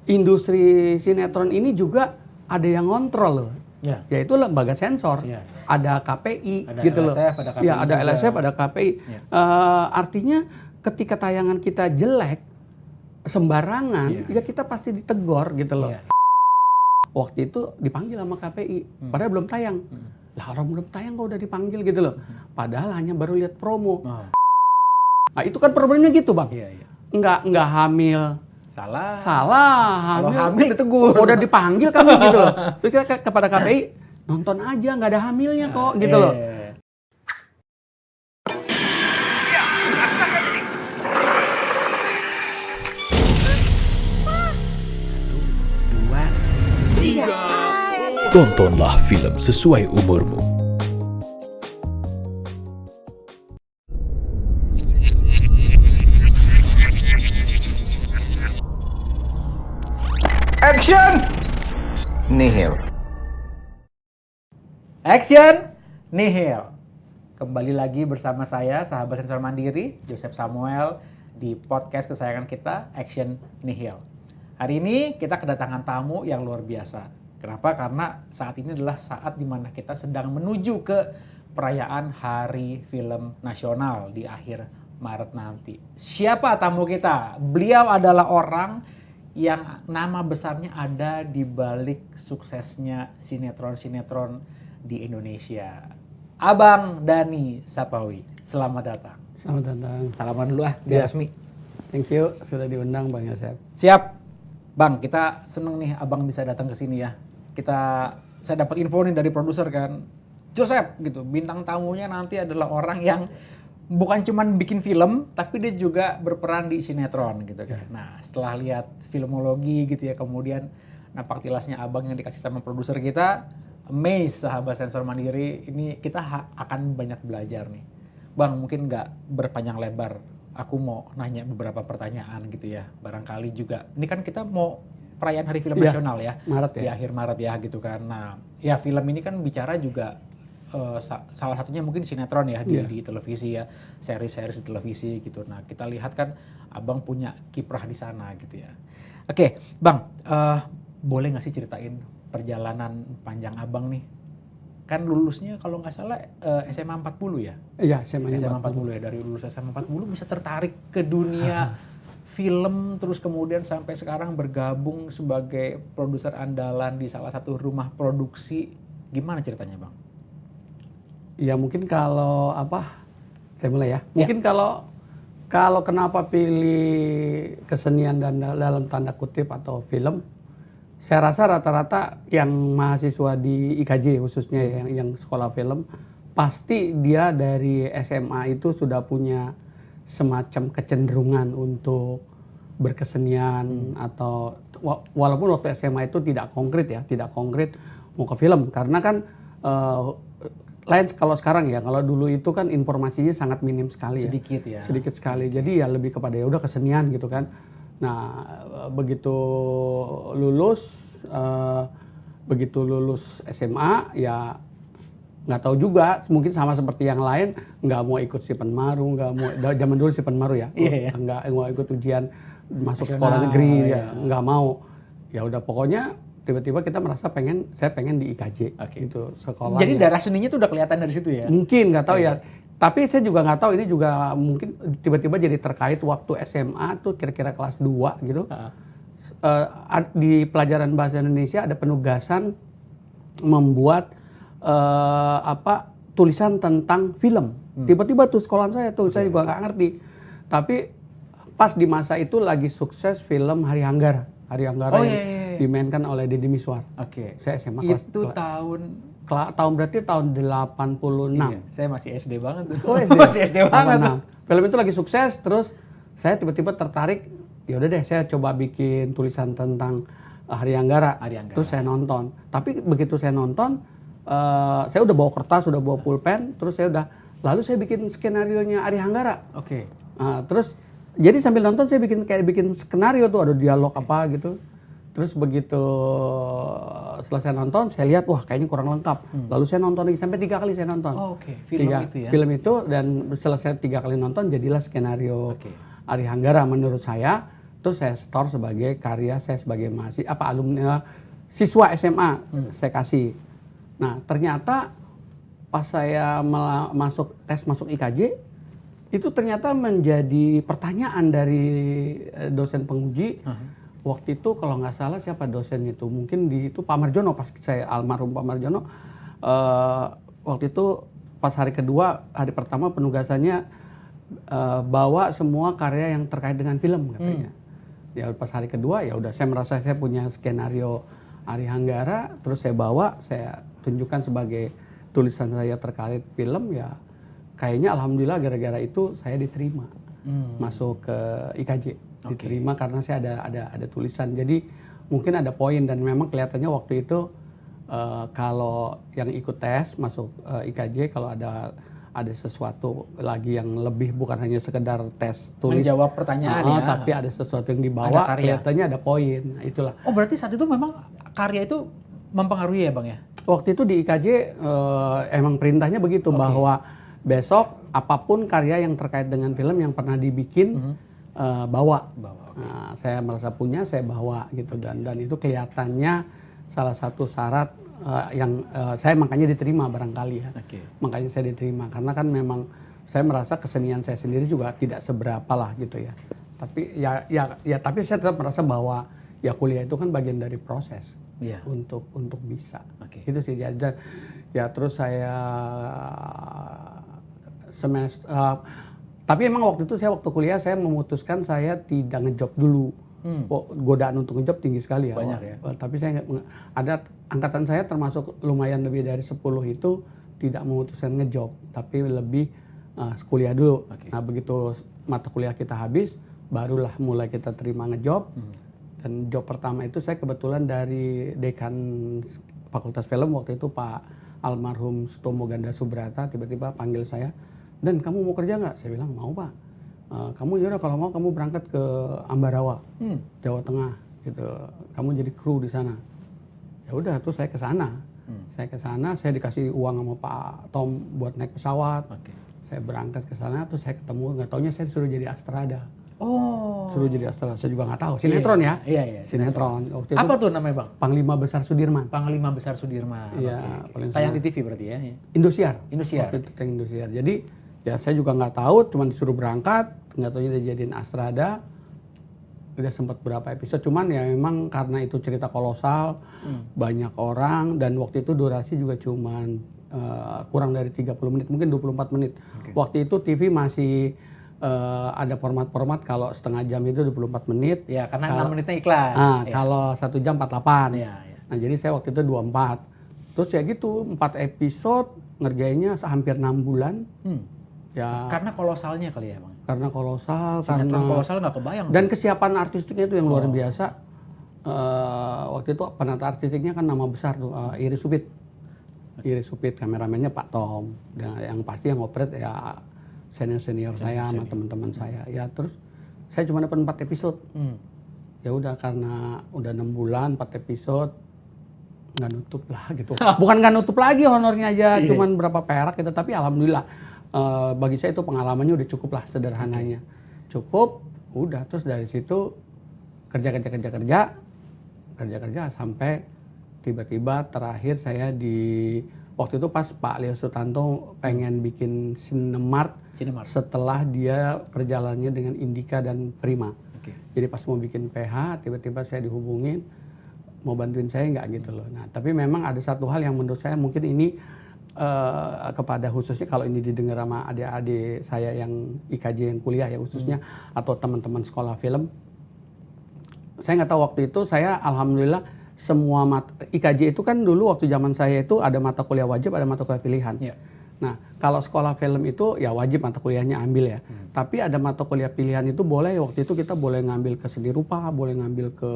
industri sinetron ini juga ada yang ngontrol loh. Ya. Yaitu lembaga sensor. Ya. Ada KPI Ada gitu LSF, loh. ada KPI ya, ada juga. LSF, ada KPI. Ya. Artinya ketika tayangan kita jelek sembarangan, ya kita pasti ditegor gitu loh. Ya. Waktu itu dipanggil sama KPI, padahal belum tayang. Lah orang belum tayang kok udah dipanggil gitu loh. Padahal hanya baru lihat promo. Nah itu kan problemnya gitu bang. Iya, iya. Nggak hamil. Salah. Salah. Kalau hamil ditegur. Udah dipanggil kan gitu loh. Terus kepada KPI, nonton aja nggak ada hamilnya kok gitu loh. Tontonlah film sesuai umurmu. Action! Nihil. Action! Nihil. Kembali lagi bersama saya, sahabat sensor mandiri, Joseph Samuel, di podcast kesayangan kita, Action Nihil. Hari ini kita kedatangan tamu yang luar biasa. Kenapa? Karena saat ini adalah saat dimana kita sedang menuju ke perayaan Hari Film Nasional di akhir Maret nanti. Siapa tamu kita? Beliau adalah orang yang nama besarnya ada di balik suksesnya sinetron-sinetron di Indonesia. Abang Dhani Sapawi, selamat datang. Selamat datang. Salaman dulu biar resmi. Thank you sudah diundang Bang Yosef. Siap. Bang, kita seneng nih abang bisa datang ke sini ya. Saya dapat info nih dari produser kan, Joseph gitu, bintang tamunya nanti adalah orang yang bukan cuman bikin film, tapi dia juga berperan di sinetron gitu kan. Nah, setelah lihat filmologi gitu ya, kemudian napak tilasnya abang yang dikasih sama produser kita, amazed sahabat sensor mandiri, ini kita akan banyak belajar nih. Bang, mungkin nggak berpanjang lebar, aku mau nanya beberapa pertanyaan gitu ya. Barangkali juga, ini kan kita mau perayaan Hari Film Nasional ya, Maret ya. Di akhir Maret ya gitu kan. Nah, ya film ini kan bicara juga salah satunya mungkin sinetron ya di televisi ya, seri-seri di televisi gitu. Nah, kita lihat kan abang punya kiprah di sana gitu ya. Oke, Bang, boleh nggak sih ceritain perjalanan panjang abang nih? Kan lulusnya kalau nggak salah SMA 40 ya? Iya, SMA 40 ya. Dari lulus SMA 40 bisa tertarik ke dunia film, terus kemudian sampai sekarang bergabung sebagai produser andalan di salah satu rumah produksi. Gimana ceritanya, Bang? Ya mungkin kalau saya mulai ya. Mungkin kalau kenapa pilih kesenian dan dalam tanda kutip atau film, saya rasa rata-rata yang mahasiswa di IKJ khususnya yang sekolah film, pasti dia dari SMA itu sudah punya semacam kecenderungan untuk berkesenian atau walaupun waktu SMA itu tidak konkret mau ke film karena kan lain kalau sekarang ya, kalau dulu itu kan informasinya sangat minim sekali sedikit sekali, jadi ya lebih kepada ya udah kesenian gitu kan. Nah begitu lulus SMA ya nggak tahu juga, mungkin sama seperti yang lain, nggak mau ikut Sipenmaru, nggak mau, zaman dulu Sipenmaru ya, nggak mau ikut ujian masuk sekolah negeri, nggak mau. Ya udah pokoknya tiba-tiba kita merasa saya pengen di IKJ gitu sekolah. Jadi darah seninya tuh udah kelihatan dari situ ya? Mungkin nggak tahu ya. Tapi saya juga nggak tahu, ini juga mungkin tiba-tiba jadi terkait waktu SMA tuh kira-kira kelas 2 gitu. Di pelajaran bahasa Indonesia ada penugasan membuat tulisan tentang film. Tiba-tiba tuh sekolahan saya tuh, saya juga nggak ngerti. Tapi pas di masa itu lagi sukses film Hari Hanggara yang dimainkan oleh Deddy Miswar. Saya SMA itu tahun berarti tahun 86. Iya, saya masih SD banget tuh. Oh, SD. Masih SD banget tuh. Film itu lagi sukses, terus saya tiba-tiba tertarik, ya udah deh saya coba bikin tulisan tentang Hari Hanggara. Terus saya nonton. Tapi begitu saya nonton, saya udah bawa kertas, udah bawa pulpen, terus lalu saya bikin skenarionya Hari Hanggara. Terus jadi sambil nonton saya bikin skenario tuh, ada dialog apa gitu. Terus begitu selesai nonton, saya lihat wah kayaknya kurang lengkap. Lalu saya nonton lagi sampai 3 kali saya nonton. Film itu dan selesai 3 kali nonton jadilah skenario Hari Hanggara menurut saya. Itu saya setor sebagai karya saya sebagai alumni siswa SMA saya kasih. Nah, ternyata pas saya tes masuk IKJ itu ternyata menjadi pertanyaan dari dosen penguji. Waktu itu kalau nggak salah siapa dosen itu, mungkin itu Pak Marjono, pas saya almarhum Pak Marjono. Waktu itu pas hari pertama penugasannya bawa semua karya yang terkait dengan film katanya. Ya pas hari kedua ya udah saya merasa saya punya skenario Ari Hanggara, terus saya tunjukkan sebagai tulisan saya terkait film, ya kayaknya alhamdulillah gara-gara itu saya diterima masuk ke IKJ. Diterima karena saya ada tulisan. Jadi mungkin ada poin, dan memang kelihatannya waktu itu kalau yang ikut tes masuk IKJ, kalau ada sesuatu lagi yang lebih, bukan hanya sekedar tes tulis menjawab pertanyaan ya, tapi ada sesuatu yang dibawa, kelihatannya ada poin. Nah, itulah. Oh, berarti saat itu memang karya itu mempengaruhi ya Bang ya? Waktu itu di IKJ emang perintahnya begitu, bahwa besok apapun karya yang terkait dengan film yang pernah dibikin bawa. Nah, saya merasa punya, saya bawa gitu. Dan itu kelihatannya salah satu syarat yang saya makanya diterima barangkali ya. Makanya saya diterima karena kan memang saya merasa kesenian saya sendiri juga tidak seberapa lah gitu ya. Tapi tapi saya tetap merasa bahwa ya kuliah itu kan bagian dari proses untuk bisa. Itu sih. Dan ya terus saya tapi emang waktu itu waktu kuliah saya memutuskan saya tidak ngejob dulu. Godaan untuk ngejob tinggi sekali ya. Banyak ya. Tapi saya ada angkatan saya termasuk lumayan lebih dari 10 itu tidak memutuskan ngejob, tapi lebih kuliah dulu. Nah, begitu mata kuliah kita habis, barulah mulai kita terima ngejob. Dan job pertama itu saya kebetulan dari dekan Fakultas Film waktu itu Pak almarhum Sutomo Ganda Subrata tiba-tiba panggil saya, "Dan kamu mau kerja nggak?" Saya bilang, "Mau, Pak." "Kamu yaudah kalau mau kamu berangkat ke Ambarawa, Jawa Tengah gitu. Kamu jadi kru di sana." Ya udah, terus saya ke sana. Saya dikasih uang sama Pak Tom buat naik pesawat. Saya berangkat ke sana, terus saya ketemu, nggak taunya saya disuruh jadi Astrada. Suruh jadi Astrada, saya juga nggak tahu. Sinetron ya? Iya. Sinetron. Waktu itu, apa tuh namanya Bang? Panglima Besar Sudirman. Panglima Besar Sudirman. Iya. Tayang di TV berarti ya? Indosiar. Indosiar. Waktu itu tayang Indosiar. Jadi ya saya juga nggak tahu, cuma disuruh berangkat, nggak taunya dia jadiin Astrada. Udah sempat berapa episode, cuman ya memang karena itu cerita kolosal, banyak orang, dan waktu itu durasi juga cuman kurang dari 30 menit, mungkin 24 menit. Waktu itu TV masih ada format-format, kalau setengah jam itu 24 menit. Ya, karena 6 menitnya iklan. Kalau 1 jam 48. Ya. Nah, jadi saya waktu itu 24. Terus ya gitu, 4 episode, ngerjainnya hampir 6 bulan. Ya. Karena kolosalnya kali ya Bang? Karena kolosal, Sinetron kolosal nggak kebayang. Dan kesiapan artistiknya itu yang luar biasa. Waktu itu penata artistiknya kan nama besar tuh, Iris Supit. Iris Supit, kameramennya Pak Tom. Dan yang pasti yang operate ya senior saya sama teman-teman saya. Ya terus saya cuma dapat 4 episode. Ya udah, karena udah 6 bulan 4 episode, nggak nutup lah gitu. Bukan nggak nutup lagi, honornya aja cuman berapa perak gitu, tapi alhamdulillah. Bagi saya itu pengalamannya udah cukup lah, sederhananya. Cukup, udah. Terus dari situ kerja sampai tiba-tiba terakhir saya waktu itu pas Pak Leo Sutanto pengen bikin Cinemark. Setelah dia perjalanannya dengan Indika dan Prima. Jadi pas mau bikin PH, tiba-tiba saya dihubungin, mau bantuin saya nggak gitu loh. Nah, tapi memang ada satu hal yang menurut saya mungkin ini kepada khususnya kalau ini didengar sama adik-adik saya yang IKJ yang kuliah ya khususnya, atau teman-teman sekolah film. Saya nggak tahu, waktu itu saya alhamdulillah semua IKJ itu kan dulu waktu zaman saya itu ada mata kuliah wajib, ada mata kuliah pilihan. Nah, kalau sekolah film itu ya wajib mata kuliahnya ambil ya. Tapi ada mata kuliah pilihan itu boleh, waktu itu kita boleh ngambil ke seni rupa, boleh ngambil ke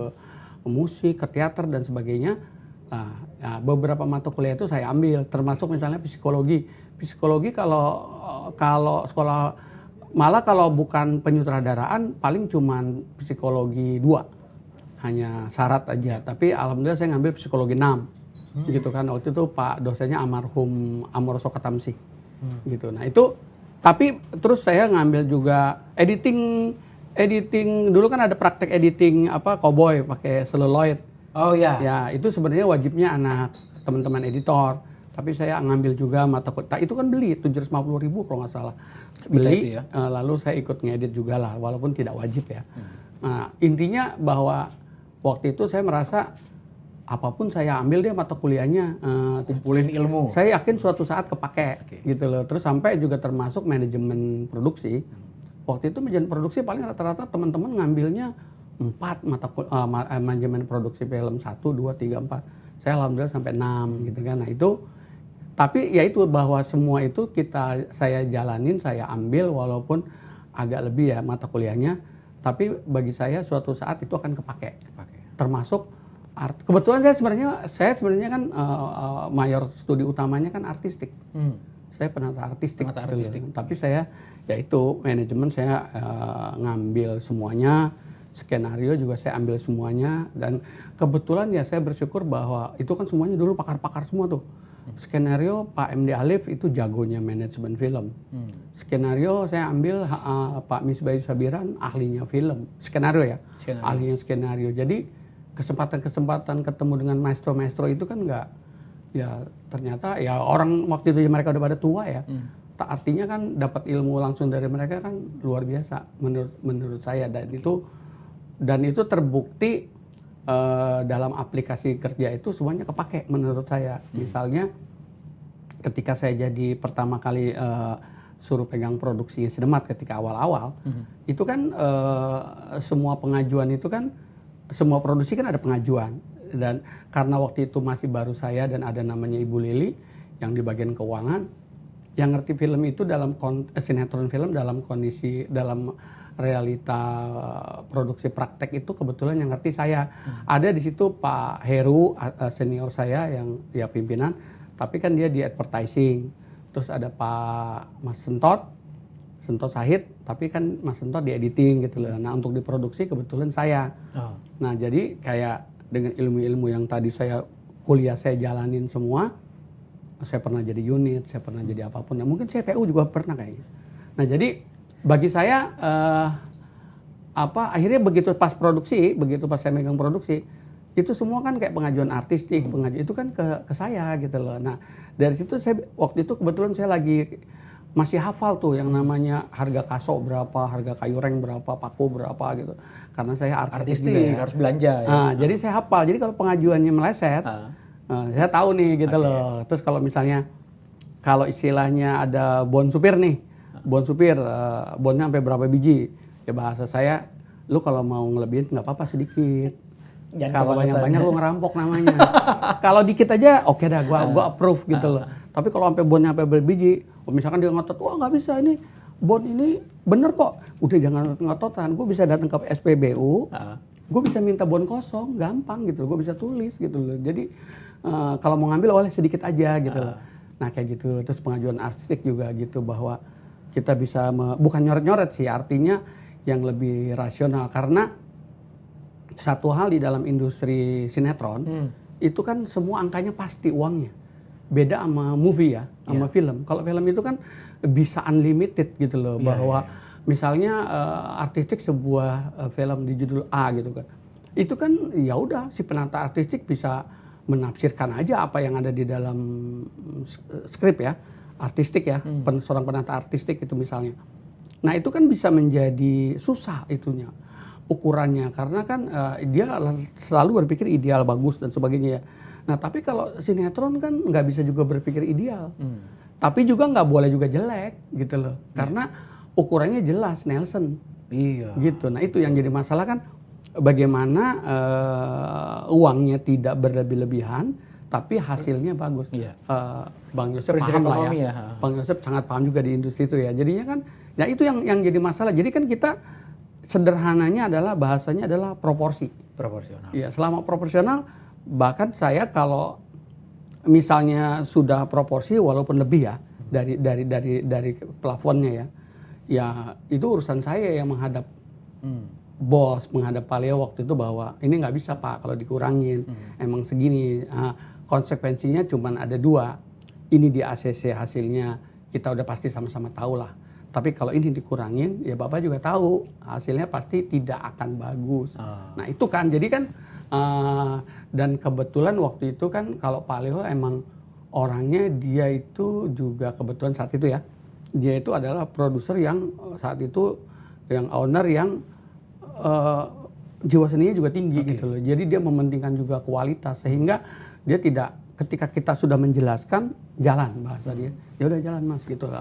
musik, ke teater dan sebagainya. Nah, ya, beberapa mata kuliah itu saya ambil, termasuk misalnya psikologi. Psikologi kalau sekolah, malah kalau bukan penyutradaraan paling cuman psikologi 2, hanya syarat aja. Tapi alhamdulillah saya ngambil psikologi 6, gitu kan. Waktu itu Pak dosennya almarhum Amoroso Katamsi, gitu. Nah itu, tapi terus saya ngambil juga editing editing dulu kan ada praktek editing cowboy pakai celluloid. Oh ya. Ya, itu sebenarnya wajibnya anak teman-teman editor. Tapi saya ngambil juga mata kuliah. Itu kan beli 750.000 kalau nggak salah. Beli, itu ya? lalu saya ikut ngedit juga lah, walaupun tidak wajib ya. Nah, intinya bahwa waktu itu saya merasa apapun saya ambil dia mata kuliahnya, Kumpulin ilmu. saya yakin suatu saat kepake gitu loh. Terus sampai juga termasuk manajemen produksi. Waktu itu manajemen produksi paling rata-rata teman-teman ngambilnya 4 manajemen produksi film 1, 2, 3, 4. Saya alhamdulillah sampai 6 gitu kan. Nah itu, tapi ya itu bahwa semua itu saya jalanin, saya ambil walaupun agak lebih ya mata kuliahnya. Tapi bagi saya suatu saat itu akan kepake. Termasuk kebetulan saya sebenarnya kan mayor studi utamanya kan artistik. Saya penata artistik. Tapi saya ya itu manajemen saya ngambil semuanya, skenario juga saya ambil semuanya, dan kebetulan ya saya bersyukur bahwa itu kan semuanya dulu pakar-pakar semua tuh. Skenario Pak MD Alif itu jagonya manajemen film. Skenario saya ambil Pak Misbayu Sabiran ahlinya film. Skenario ya, ahlinya skenario. Jadi kesempatan ketemu dengan maestro-maestro itu kan nggak, ya ternyata ya orang waktu itu mereka udah pada tua ya. Artinya kan dapat ilmu langsung dari mereka kan luar biasa menurut saya, dan itu terbukti dalam aplikasi kerja itu semuanya kepake menurut saya. Misalnya ketika saya jadi pertama kali suruh pegang produksi Sinemat ketika awal-awal, itu kan semua pengajuan itu kan, semua produksi kan ada pengajuan, dan karena waktu itu masih baru saya dan ada namanya Ibu Lili yang di bagian keuangan, yang ngerti film itu dalam sinetron film dalam kondisi dalam realita produksi praktek itu kebetulan yang ngerti saya. Ada di situ Pak Heru senior saya yang ya pimpinan, tapi kan dia di advertising. Terus ada Pak Mas Sentot Sahid, tapi kan Mas Sentot di editing gitu loh. Nah untuk diproduksi kebetulan saya. Nah jadi kayak dengan ilmu-ilmu yang tadi kuliah saya jalanin semua, saya pernah jadi unit, saya pernah jadi apapun. Nah, mungkin CPU juga pernah kayaknya. Nah jadi bagi saya akhirnya begitu pas saya megang produksi itu semua kan kayak pengajuan artistik, pengajuan itu kan ke saya gitu loh. Nah dari situ waktu itu kebetulan saya lagi masih hafal tuh yang namanya harga kaso berapa, harga kayu reng berapa, paku berapa gitu. Karena saya artistik ya. Harus belanja ya. Nah, jadi saya hafal. Jadi kalau pengajuannya meleset, saya tahu nih gitu loh. Terus kalau misalnya kalau istilahnya ada bon supir nih, bonnya sampai berapa biji, ya bahasa saya, lu kalau mau ngelebihin nggak apa-apa sedikit. Kalau banyak-banyak lu ngerampok namanya. Kalau dikit aja oke dah, gua approve gitu loh. Tapi kalau sampai bonnya sampai berbiji, misalkan dia ngotot, wah nggak bisa ini bon ini bener kok, udah jangan ngototan. Gue bisa datang ke SPBU, gue bisa minta bon kosong, gampang gitu, gue bisa tulis gitu loh. Jadi kalau mau ngambil oleh sedikit aja gitu loh. Nah kayak gitu. Terus pengajuan artistik juga gitu, bahwa kita bisa bukan nyoret-nyoret sih, artinya yang lebih rasional, karena satu hal di dalam industri sinetron itu kan semua angkanya pasti uangnya. Beda sama movie ya, sama film. Kalau film itu kan bisa unlimited gitu loh, bahwa misalnya artistik sebuah film di judul A gitu kan. Itu kan ya udah si penata artistik bisa menafsirkan aja apa yang ada di dalam skrip ya, artistik ya, seorang penata artistik itu misalnya. Nah itu kan bisa menjadi susah itunya, ukurannya, karena kan dia selalu berpikir ideal, bagus dan sebagainya ya. Nah tapi kalau sinetron kan nggak bisa juga berpikir ideal, tapi juga nggak boleh juga jelek gitu loh, karena ukurannya jelas Nelson, gitu. Nah itu yang jadi masalah kan, bagaimana uangnya tidak berlebih-lebihan, tapi hasilnya bagus. Bang Yosep paham lah ya. Bang Yosep sangat paham juga di industri itu ya. Jadinya kan, ya itu yang jadi masalah. Jadi kan kita sederhananya adalah bahasanya adalah proporsi. Proporsional. Ya selama proporsional, bahkan saya kalau misalnya sudah proporsi walaupun lebih ya dari plafonnya ya itu urusan saya yang menghadap bos, menghadap Pak Leo waktu itu, bahwa ini nggak bisa Pak kalau dikurangin, emang segini. Konsekuensinya cuma ada 2, ini di ACC hasilnya kita udah pasti sama-sama tahu lah. Tapi kalau ini dikurangin, ya Bapak juga tahu hasilnya pasti tidak akan bagus. Nah itu kan, jadi kan dan kebetulan waktu itu kan kalau Pak Leo emang orangnya dia itu juga kebetulan saat itu ya, dia itu adalah produser yang saat itu yang owner yang jiwa seninya juga tinggi gitu loh. Jadi dia mementingkan juga kualitas sehingga dia tidak, ketika kita sudah menjelaskan jalan bahasa dia, ya udah jalan Mas gitu.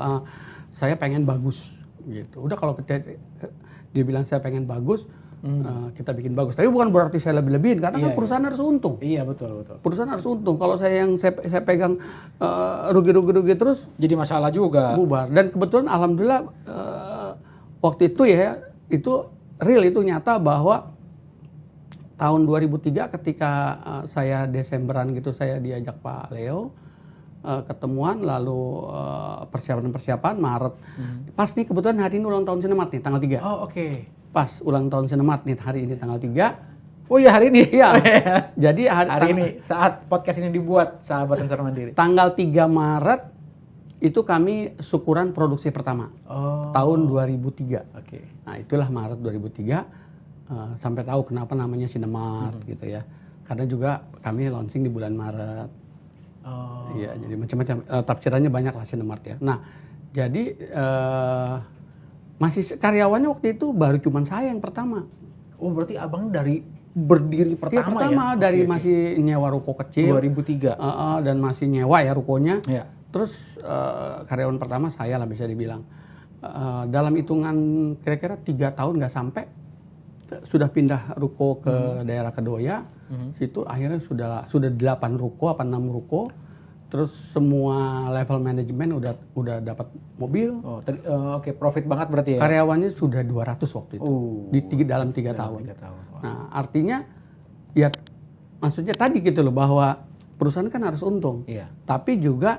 Saya pengen bagus gitu. Udah kalau dia bilang saya pengen bagus, kita bikin bagus. Tapi bukan berarti saya lebih-lebihin karena kan perusahaan harus untung. Iya betul. Perusahaan harus untung. Kalau saya pegang rugi terus Jadi masalah juga. bubar. Dan kebetulan alhamdulillah waktu itu ya itu real, itu nyata bahwa tahun 2003 ketika saya Desemberan gitu saya diajak Pak Leo ketemuan lalu persiapan Maret. Pas nih kebetulan hari ini ulang tahun Sinemat nih tanggal 3. Oh oke. Pas ulang tahun Sinemat nih hari ini tanggal 3. Oh iya hari ini. Iya. Jadi hari ini saat podcast ini dibuat sahabat Sensor Mandiri. Tanggal 3 Maret itu kami syukuran produksi pertama. Tahun 2003. Oke. Nah, itulah Maret 2003 sampai tahu kenapa namanya Sinemat gitu ya. Karena juga kami launching di bulan Maret. Iya, jadi macam-macam tafsirannya banyak lah Sinemat ya. Nah, jadi masih karyawannya waktu itu baru cuman saya yang pertama. Oh berarti abang dari berdiri pertama ya? Dari masih nyewa ruko kecil. 2003. Dan masih nyewa ya rukonya. Iya. Terus karyawan pertama saya lah bisa dibilang. Dalam hitungan kira-kira 3 tahun nggak sampai sudah pindah ruko ke daerah Kedoya. Situ akhirnya sudah 8 ruko apa 6 ruko. Terus semua level manajemen udah dapat mobil. Oke, profit banget berarti ya. Karyawannya sudah 200 waktu itu. Dalam 3 tahun. 3 tahun. Wow. Nah, artinya ya maksudnya tadi gitu loh bahwa perusahaan kan harus untung. Iya. Tapi juga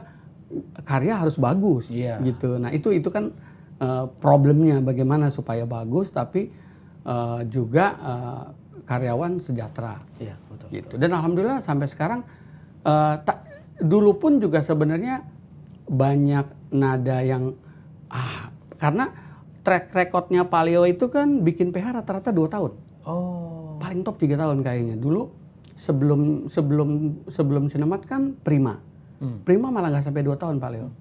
karya harus bagus gitu. Nah, itu kan problemnya bagaimana supaya bagus tapi juga karyawan sejahtera. Iya, betul. Gitu. Dan alhamdulillah sampai sekarang dulu pun juga sebenarnya banyak nada yang karena track recordnya Pak Leo itu kan bikin PH rata-rata 2 tahun. Paling top 3 tahun kayaknya. Dulu sebelum Sinemat kan Prima. Prima malah nggak sampai 2 tahun Pak Leo.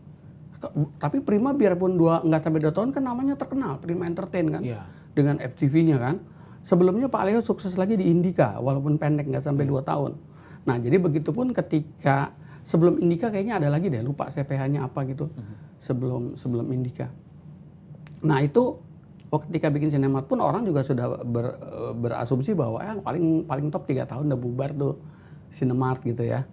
Tapi Prima biarpun nggak sampai 2 tahun kan namanya terkenal, Prima Entertain kan. Dengan FTV-nya kan. Sebelumnya Pak Leo sukses lagi di Indika walaupun pendek nggak sampai 2 tahun. Nah, jadi begitupun ketika sebelum Indika kayaknya ada lagi deh, lupa saya PH-nya apa gitu. Sebelum Indika. Nah, itu ketika bikin Sinemat pun orang juga sudah berasumsi bahwa paling top 3 tahun udah bubar tuh Sinemat gitu ya.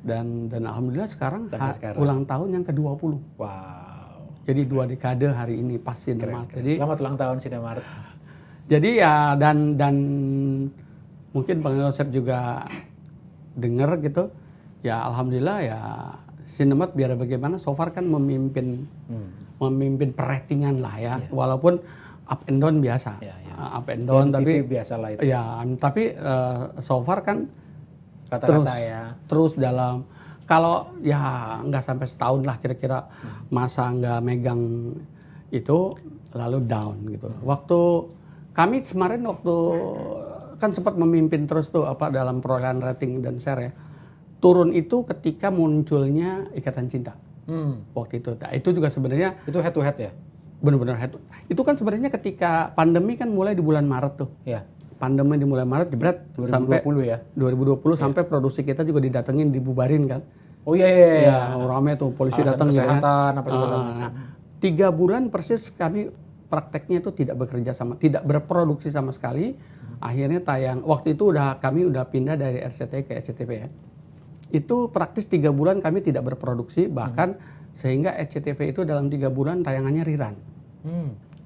Dan alhamdulillah sekarang ulang tahun yang ke-20. Wow. Jadi 2 dekade hari ini pas Sinemat. Jadi selamat ulang tahun Sinemat. Jadi ya dan mungkin Bang Yosep juga dengar gitu. Ya alhamdulillah ya Sinemat biar bagaimana so far kan memimpin perratingan lah ya. Walaupun up and down biasa. Up and down tapi biasa lah itu. Ya, tapi so far kan rata-rata terus dalam kalau ya nggak sampai setahun lah kira-kira masa nggak megang itu lalu down gitu. Waktu kami kemarin kan sempat memimpin terus tuh dalam perolehan rating dan share ya. Turun itu ketika munculnya Ikatan Cinta. Waktu itu. Nah, itu juga sebenarnya itu head to head ya? Benar-benar head to head. Itu kan sebenarnya ketika pandemi kan mulai di bulan Maret tuh. Iya. Pandemi dimulai Maret jebret 2020 sampai ya. 2020 sampai produksi kita juga didatengin, dibubarin kan. Oh iya. Ya, rame tuh polisi datang ya. Kesehatan apa segala macam. Nah, 3 bulan persis kami prakteknya itu tidak berproduksi sama sekali. Akhirnya waktu itu kami udah pindah dari RCTI ke SCTV ya. Itu praktis 3 bulan kami tidak berproduksi, bahkan sehingga SCTV itu dalam 3 bulan tayangannya rerun.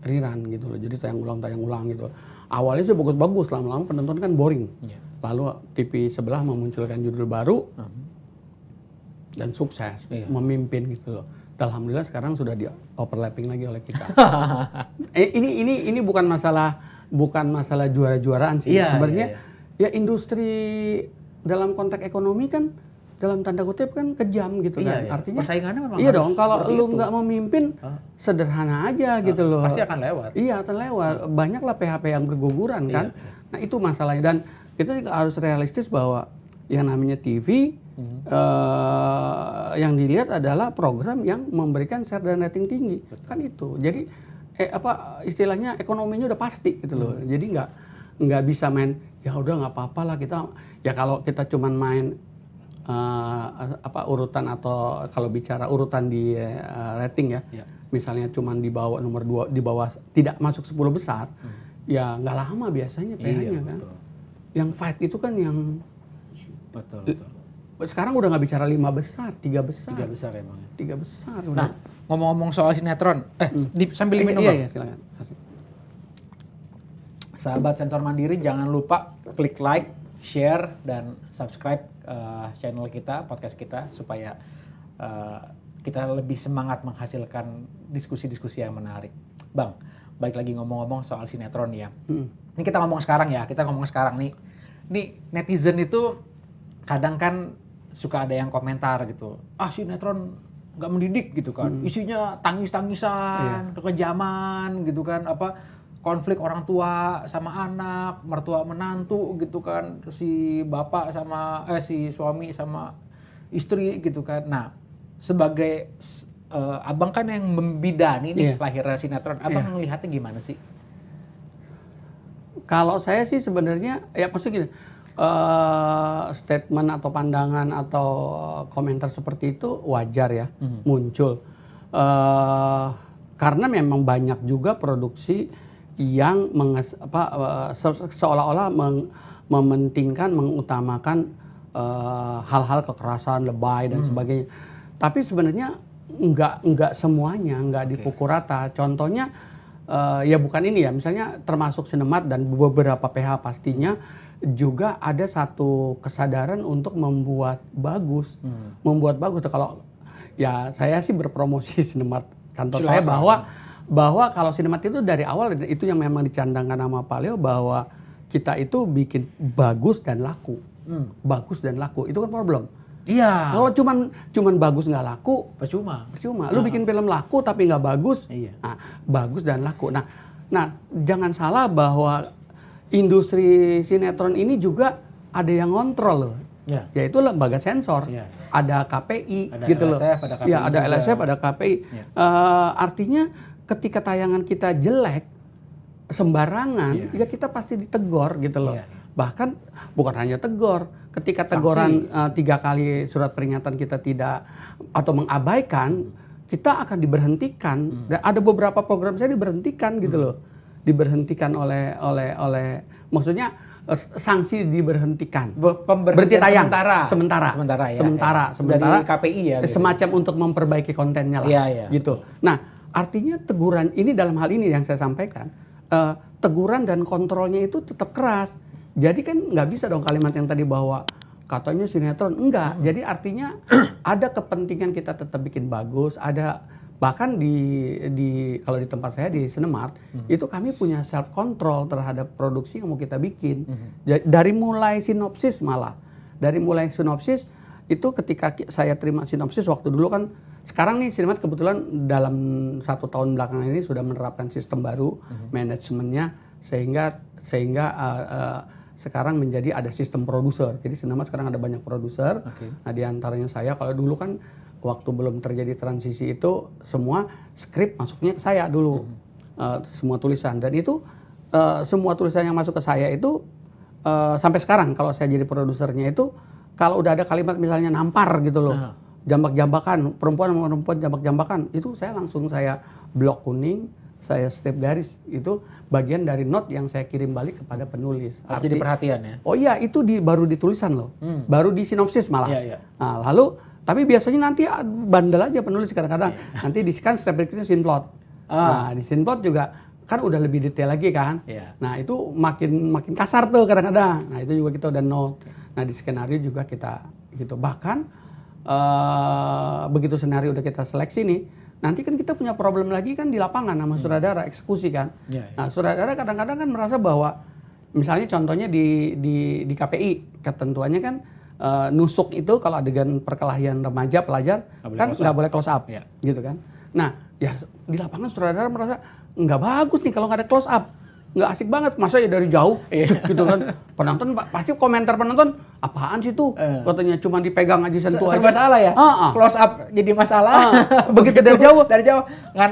Rerun gitu loh, jadi tayang ulang gitu. Awalnya sih bagus-bagus, lama-lama penonton kan boring. Lalu TV sebelah memunculkan judul baru dan sukses, memimpin gitu loh. Alhamdulillah sekarang sudah di overlapping lagi oleh kita. Ini bukan masalah juara-juaraan sih. Sebenarnya ya industri dalam konteks ekonomi kan dalam tanda kutip kan kejam gitu kan. Iya. Artinya Persaingannya memang iya harus dong, kalau seperti lu itu. nggak memimpin sederhana aja gitu loh. Pasti akan lewat. Iya, akan lewat. Banyaklah PHP yang berguguran kan. Iya. Nah, itu masalahnya, dan kita juga harus realistis bahwa yang namanya TV yang dilihat adalah program yang memberikan share dan rating tinggi. Kan itu. Jadi istilahnya ekonominya udah pasti gitu loh. Jadi nggak bisa main ya udah nggak apa-apa lah kita, ya kalau kita cuman main urutan, atau kalau bicara urutan di rating ya, misalnya cuman di bawah nomor 2, di bawah tidak masuk 10 besar, ya nggak lama biasanya PH-nya kan. Betul. Yang fight itu kan yang Betul. sekarang udah nggak bicara 5 besar, 3 besar. 3 besar emang. 3 besar Nah, udah. ngomong-ngomong soal sinetron, sambil minum Bang. Iya, silakan. Sahabat Sensor Mandiri, jangan lupa klik like, share, dan subscribe channel kita, podcast kita, supaya kita lebih semangat menghasilkan diskusi-diskusi yang menarik. Bang, balik lagi ngomong-ngomong soal sinetron ya. Ini kita ngomong sekarang ya, nih. Nih netizen itu kadang kan suka ada yang komentar gitu, sinetron nggak mendidik gitu kan, isinya tangis-tangisan, kekejaman gitu kan, konflik orang tua sama anak, mertua menantu gitu kan, si bapak sama si suami sama istri gitu kan. Nah, sebagai abang kan yang membidani nih lahirnya sinetron, abang melihatnya gimana sih? Kalau saya sih sebenarnya ya maksudnya gini, statement atau pandangan atau komentar seperti itu wajar ya muncul, karena memang banyak juga produksi yang seolah-olah mementingkan, mengutamakan hal-hal kekerasan, lebay dan sebagainya. Tapi sebenarnya enggak semuanya, enggak dipukul rata. Contohnya ya bukan ini ya, misalnya termasuk Sinemat dan beberapa PH pastinya juga ada satu kesadaran untuk membuat bagus. Membuat bagus. Kalau ya saya sih berpromosi Sinemat kantor saya bahwa kalau Sinemat itu dari awal itu yang memang dicandangkan sama Pak Leo, bahwa kita itu bikin bagus dan laku. Bagus dan laku itu kan problem. Iya. Kalau cuman bagus nggak laku, Percuma. Lu bikin film laku tapi nggak bagus. Iya. Nah, bagus dan laku. Nah, jangan salah bahwa industri sinetron ini juga ada yang ngontrol loh. Ya. Yaitu lembaga sensor. Ya. Ada KPI Ada gitu LSF, loh. ada KPI Ya, ada juga. LSF, ada KPI. Ya. Artinya ketika tayangan kita jelek sembarangan, ya kita pasti ditegor gitu loh. Ya. Bahkan bukan hanya tegor, ketika teguran 3 kali surat peringatan kita tidak atau mengabaikan, kita akan diberhentikan. Dan ada beberapa program saya diberhentikan gitu loh. Diberhentikan oleh maksudnya sanksi diberhentikan. Berhenti tayang sementara dari KPI ya gitu. Semacam untuk memperbaiki kontennya lah. Iya. Gitu. Nah, artinya teguran ini dalam hal ini yang saya sampaikan, teguran dan kontrolnya itu tetap keras. Jadi kan nggak bisa dong kalimat yang tadi bahwa katanya sinetron, enggak. Jadi artinya ada kepentingan kita tetap bikin bagus, ada bahkan di kalau di tempat saya di Sinemart itu kami punya self control terhadap produksi yang mau kita bikin. Dari mulai sinopsis malah. Dari mulai sinopsis itu ketika saya terima sinopsis waktu dulu kan, sekarang nih Sinemart kebetulan dalam 1 tahun belakangan ini sudah menerapkan sistem baru manajemennya sehingga sekarang menjadi ada sistem produser. Jadi Sinemart sekarang ada banyak produser. Nah, di antaranya saya. Kalau dulu kan waktu belum terjadi transisi itu semua skrip masuknya ke saya dulu. Semua tulisan, dan itu semua tulisan yang masuk ke saya itu sampai sekarang kalau saya jadi produsernya itu, kalau udah ada kalimat misalnya nampar gitu loh, jambak-jambakan, perempuan jambak-jambakan, itu saya langsung blok kuning, saya step garis, itu bagian dari note yang saya kirim balik kepada penulis. Harus jadi perhatian ya. Oh iya, itu baru di tulisan loh, baru di sinopsis malah. Iya. Nah, lalu tapi biasanya nanti bandel aja penulis kadang-kadang. Nanti di scan step berikutnya scene plot. Nah, di scene plot juga kan udah lebih detail lagi kan. Nah, itu makin kasar tuh kadang-kadang. Nah, itu juga kita udah note. Nah, di skenario juga kita gitu. Bahkan begitu skenario udah kita seleksi nih, nanti kan kita punya problem lagi kan di lapangan sama sutradara eksekusi kan. Nah, sutradara kadang-kadang kan merasa bahwa misalnya contohnya di KPI ketentuannya kan nusuk itu kalau adegan perkelahian remaja pelajar kan nggak boleh close up, gitu kan. Nah, ya di lapangan sutradara merasa nggak bagus nih kalau nggak ada close up, nggak asik banget, masa ya dari jauh, gitu kan. Penonton pasti komentar penonton, apaan sih tuh, katanya cuma dipegang aja sentuh aja. Serba salah ya, close up jadi masalah. Begitu dari jauh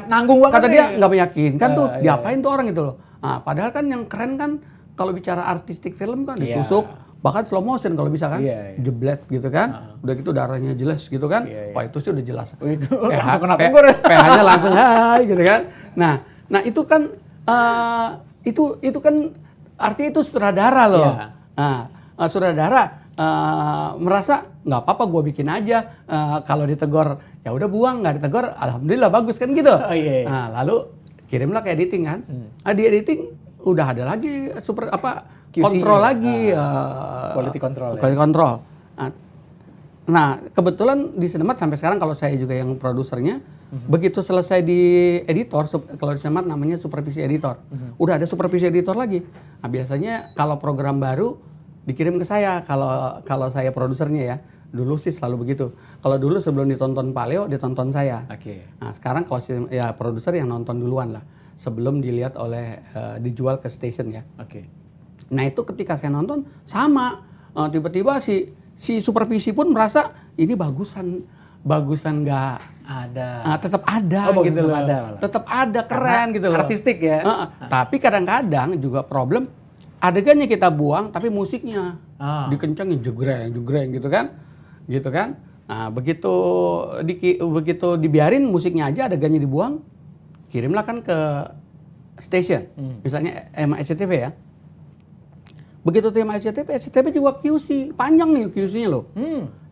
nanggung banget. Kata dia nggak meyakinkan tuh, diapain tuh orang itu loh. Nah, padahal kan yang keren kan kalau bicara artistik film kan ditusuk, bahkan slow motion kalau bisa kan, jeblet gitu kan, udah gitu darahnya jelas gitu kan, wah itu sih udah jelas. Itu langsung kena tegur. PH-nya langsung hai gitu kan. Nah itu kan itu kan artinya itu sutradara loh. Nah, sutradara merasa nggak apa-apa gue bikin aja, kalau ditegur ya udah buang, nggak ditegur alhamdulillah bagus kan gitu. Nah lalu kirimlah ke editing kan. Di editing udah ada lagi kontrol lagi, quality control. Quality control. Nah, kebetulan di Sinemat sampai sekarang kalau saya juga yang produsernya, begitu selesai di editor, kalau di Sinemat namanya supervisi editor. Udah ada supervisi editor lagi. Nah, biasanya kalau program baru dikirim ke saya kalau saya produsernya ya. Dulu sih selalu begitu. Kalau dulu sebelum ditonton Paleo, ditonton saya. Nah, sekarang kalau ya produser yang nonton duluan lah sebelum dilihat oleh dijual ke station ya. Nah, itu ketika saya nonton sama tiba-tiba si supervisi pun merasa ini bagusan nggak ada, tetap ada gitu loh, tetap ada keren gitu loh, artistik ya. Tapi kadang-kadang juga problem adegannya kita buang tapi musiknya dikencangin jegreng gitu kan. Nah begitu dibiarin musiknya aja adegannya dibuang, kirimlah kan ke station, misalnya SCTV ya. Begitu tema SCTV juga QC, panjang nih QC-nya loh.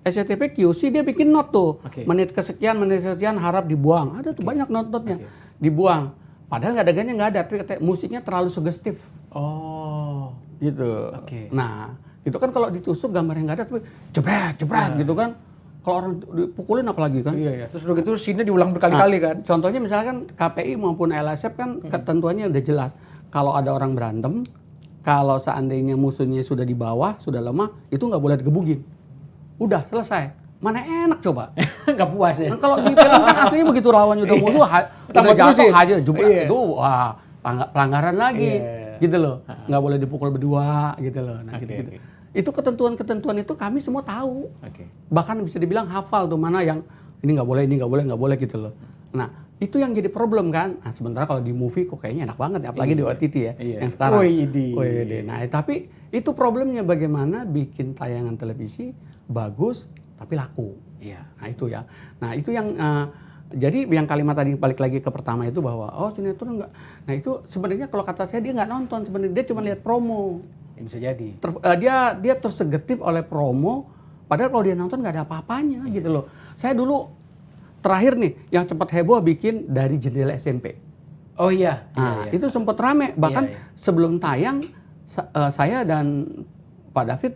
SCTV QC dia bikin note tuh, menit kesekian harap dibuang. Ada tuh banyak note-notenya, dibuang. Padahal adegannya nggak ada, tapi katanya musiknya terlalu sugestif. Gitu. Nah, itu kan kalau ditusuk gambarnya nggak ada, tapi jebret gitu kan. Kalau orang dipukulin apalagi kan? Terus begitu scene-nya diulang berkali-kali kan? Contohnya misalkan KPI maupun LSF kan ketentuannya udah jelas. Kalau ada orang berantem, kalau seandainya musuhnya sudah di bawah, sudah lemah, itu nggak boleh digebugin. Udah selesai. Mana enak coba? Nggak puas ya? Nah, kalau di film kan aslinya begitu lawannya udah musuh, udah jatuh aja, itu wah pelanggaran lagi, gitu loh. Nggak boleh dipukul berdua, gitu loh. Nah, gitu. Itu ketentuan-ketentuan itu kami semua tahu. Bahkan bisa dibilang hafal tuh mana yang ini nggak boleh gitu loh. Nah, itu yang jadi problem kan. Nah, sementara kalau di movie kok kayaknya enak banget ya, apalagi di OTT ya, yang sekarang. Nah, tapi itu problemnya bagaimana bikin tayangan televisi bagus tapi laku. Nah, itu ya. Nah, itu yang jadi yang kalimat tadi balik lagi ke pertama itu bahwa sinetron enggak. Nah, itu sebenarnya kalau kata saya dia nggak nonton, sebenarnya dia cuma lihat promo. Bisa jadi. Dia tersegetip oleh promo, padahal kalau dia nonton nggak ada apa-apanya gitu loh. Saya dulu terakhir nih yang sempat heboh bikin Dari Jendela SMP. Itu sempat rame. Bahkan sebelum tayang saya dan Pak David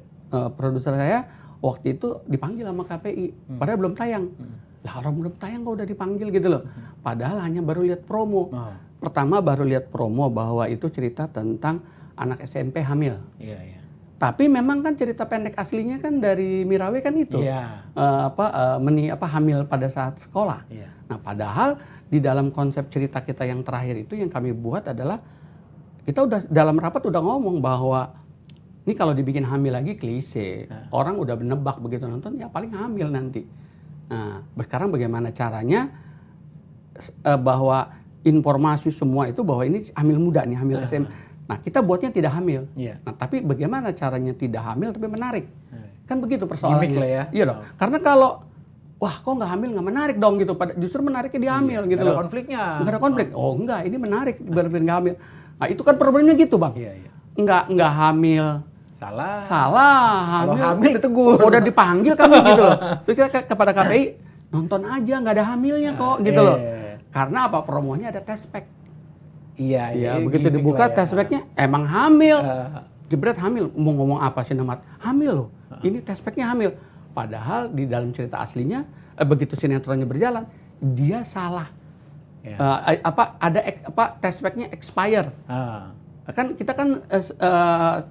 produser saya waktu itu dipanggil sama KPI. Padahal belum tayang. Lah orang belum tayang kok udah dipanggil gitu loh. Padahal hanya baru lihat promo. Pertama baru lihat promo bahwa itu cerita tentang anak SMP hamil. Tapi memang kan cerita pendek aslinya kan dari Mirawe kan itu. Hamil pada saat sekolah. Nah, padahal di dalam konsep cerita kita yang terakhir itu yang kami buat adalah kita udah dalam rapat udah ngomong bahwa ini kalau dibikin hamil lagi klise. Orang udah menebak begitu nonton ya paling hamil nanti. Nah, sekarang bagaimana caranya bahwa informasi semua itu bahwa ini hamil muda nih, hamil SMP. Nah, kita buatnya tidak hamil. Nah, tapi bagaimana caranya tidak hamil tapi menarik? Kan begitu persoalannya. Gimik lah ya. Iya dong. Karena kalau kok nggak hamil nggak menarik dong gitu. Justru menariknya dia hamil gitu loh. Ada konfliknya. Nggak ada konflik. Enggak, ini menarik benar-benar nggak hamil. Nah, itu kan problemnya gitu, Bang. Nggak hamil. Salah. Hamil. Kalau hamil ditegur. Udah dipanggil kan gitu loh. Terus kita kepada KPI nonton aja nggak ada hamilnya kok gitu loh. Karena apa? Promonya ada test pack. Begitu dibuka test packnya emang hamil. Jebret hamil. Mau ngomong apa sih Sinemat? Hamil loh. Ini test packnya hamil. Padahal di dalam cerita aslinya begitu sinetronnya berjalan dia salah. Test packnya expire. Kan kita kan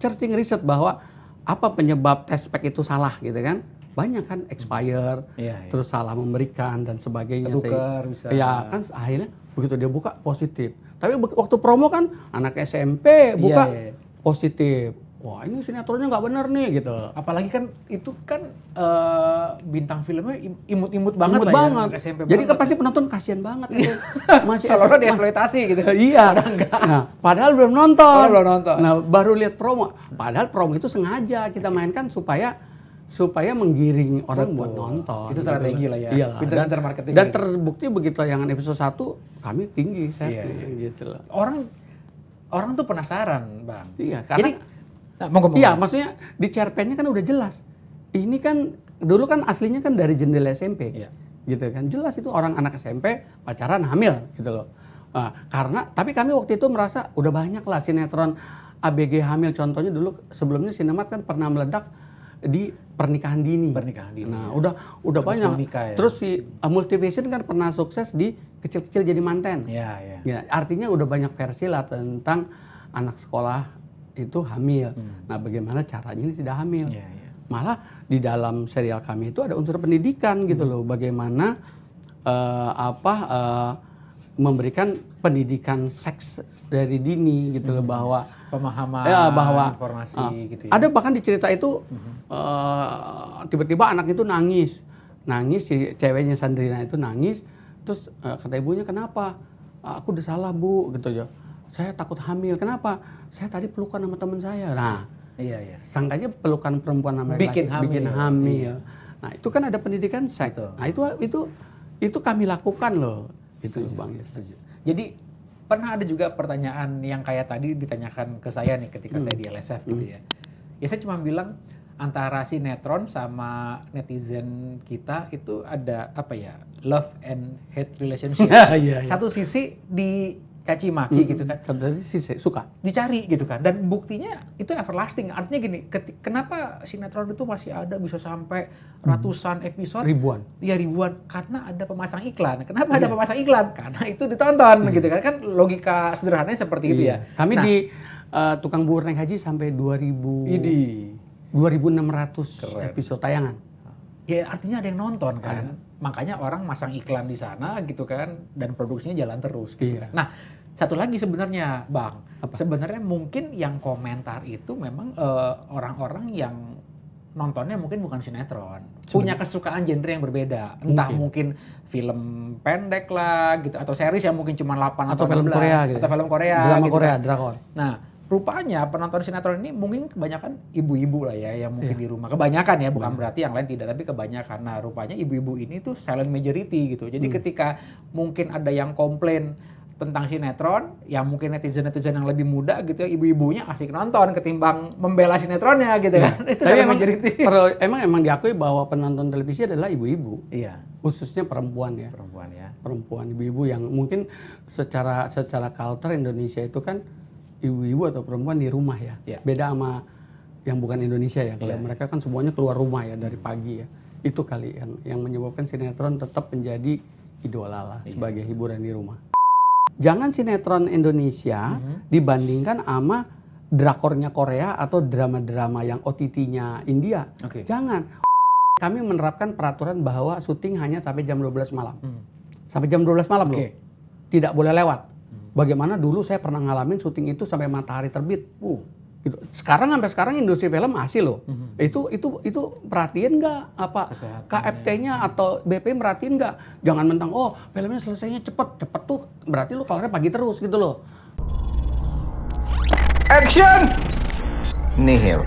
searching riset bahwa apa penyebab test pack itu salah gitu kan? Banyak kan expire, Iya, iya. terus salah memberikan dan sebagainya. Ketukar bisa. Ya kan akhirnya begitu dia buka positif. Tapi waktu promo kan anak SMP buka Iya, iya. positif. Wah ini sinetronnya nggak bener nih gitu. Apalagi kan itu kan bintang filmnya imut-imut banget Imut lah banget. ya. anak SMP Jadi kan banget. pasti penonton kasihan banget itu. Masih Seolah-olah SMA. dieksploitasi gitu. Iya. Nah, padahal belum nonton. Padahal belum nonton. Nah, baru lihat promo. Padahal promo itu sengaja kita mainkan supaya menggiring orang Betul. buat nonton. Itu strategi lah ya. Iya. Pintar-pintar marketing Dan gitu. terbukti begitu tayangan episode 1 kami tinggi Iya, gitu loh. Orang tuh penasaran, Bang. Iya, karena Jadi, nah, monggo. iya, maksudnya di cerpennya kan udah jelas. Ini kan dulu kan aslinya kan dari jendela SMP. Iya. Gitu kan. Jelas itu orang anak SMP pacaran hamil gitu loh. Nah, tapi kami waktu itu merasa udah banyak lah sinetron ABG hamil. Contohnya dulu sebelumnya Sinemat kan pernah meledak di pernikahan dini. Pernikahan dini, Nah, ya. udah Terus banyak. menikah, ya. Terus si Multivision kan pernah sukses di Kecil-kecil Jadi Manten. Iya, iya. Ya, artinya udah banyak versi lah tentang anak sekolah itu hamil. Nah, bagaimana caranya ini tidak hamil? Iya, iya. Malah di dalam serial kami itu ada unsur pendidikan gitu loh. Bagaimana memberikan pendidikan seks dari dini gitu loh, bahwa Pemahaman, bahwa informasi gitu ya. ada bahkan di cerita itu tiba-tiba anak itu nangis si ceweknya Sandrina itu nangis, terus kata ibunya, kenapa? Aku udah salah bu gitu ya, saya takut hamil. Kenapa? Saya tadi pelukan sama teman saya. Nah, Iya, iya. sangkanya pelukan perempuan sama laki Bikin hamil. bikin hamil. Nah, itu kan ada pendidikan seks. Betul. Nah, itu kami lakukan loh. Itu Bang. Setuju. Jadi pernah ada juga pertanyaan yang kayak tadi ditanyakan ke saya nih ketika saya di LSF gitu ya. Ya saya cuma bilang antara sinetron sama netizen kita itu ada apa ya, love and hate relationship. Iya, iya. Satu sisi dicaci maki gitu kan, Dari sisi suka. dicari gitu kan, dan buktinya itu everlasting. Artinya gini, kenapa sinetron itu masih ada bisa sampai ratusan episode, Ribuan. ya ribuan, karena ada pemasang iklan. Kenapa ada pemasang iklan? Karena itu ditonton gitu kan. Kan logika sederhananya seperti itu ya. Kami Nah, di tukang bubur naik haji sampai 2.600 Keren. episode tayangan. ya artinya ada yang nonton kan. Makanya orang masang iklan di sana gitu kan, dan produksinya jalan terus gitu Iya. kan. Nah, satu lagi sebenarnya, Bang. Apa? Sebenarnya mungkin yang komentar itu memang orang-orang yang nontonnya mungkin bukan sinetron. Punya kesukaan genre yang berbeda. Entah mungkin film pendek lah gitu, atau series yang mungkin cuma 8 Atau atau film 16, Korea gitu. atau film Korea Drama gitu Korea, kan. drakor. Nah, rupanya penonton sinetron ini mungkin kebanyakan ibu-ibu lah ya, yang mungkin Iya. di rumah. Kebanyakan ya, bukan berarti yang lain tidak, tapi kebanyakan. Nah, rupanya ibu-ibu ini tuh silent majority gitu. Jadi ketika mungkin ada yang komplain tentang sinetron, yang mungkin netizen-netizen yang lebih muda gitu ya, ibu-ibunya asik nonton ketimbang membela sinetronnya gitu kan. Itu Tapi silent emang, majority. emang diakui bahwa penonton televisi adalah ibu-ibu, Iya, khususnya perempuan ya. perempuan ya. Perempuan, ibu-ibu yang mungkin secara culture Indonesia itu kan ibu-ibu atau perempuan di rumah ya. Iya. Beda sama yang bukan Indonesia ya. Kalau Iya. mereka kan semuanya keluar rumah ya dari pagi ya. Itu kali yang menyebabkan sinetron tetap menjadi idola lah sebagai hiburan di rumah. Jangan sinetron Indonesia dibandingkan sama drakornya Korea atau drama-drama yang OTT-nya India. Oke. Jangan. Kami menerapkan peraturan bahwa syuting hanya sampai jam 12 malam. Sampai jam 12 malam loh. Oke. Tidak boleh lewat. Bagaimana dulu saya pernah ngalamin syuting itu sampai matahari terbit. Gitu. Sampai sekarang industri film masih loh. Itu perhatiin nggak apa Kesehatannya. KFT-nya atau BP merhatiin nggak? Jangan mentang filmnya selesainya cepet tuh berarti lu kelarnya pagi terus gitu loh. Action! Nihil.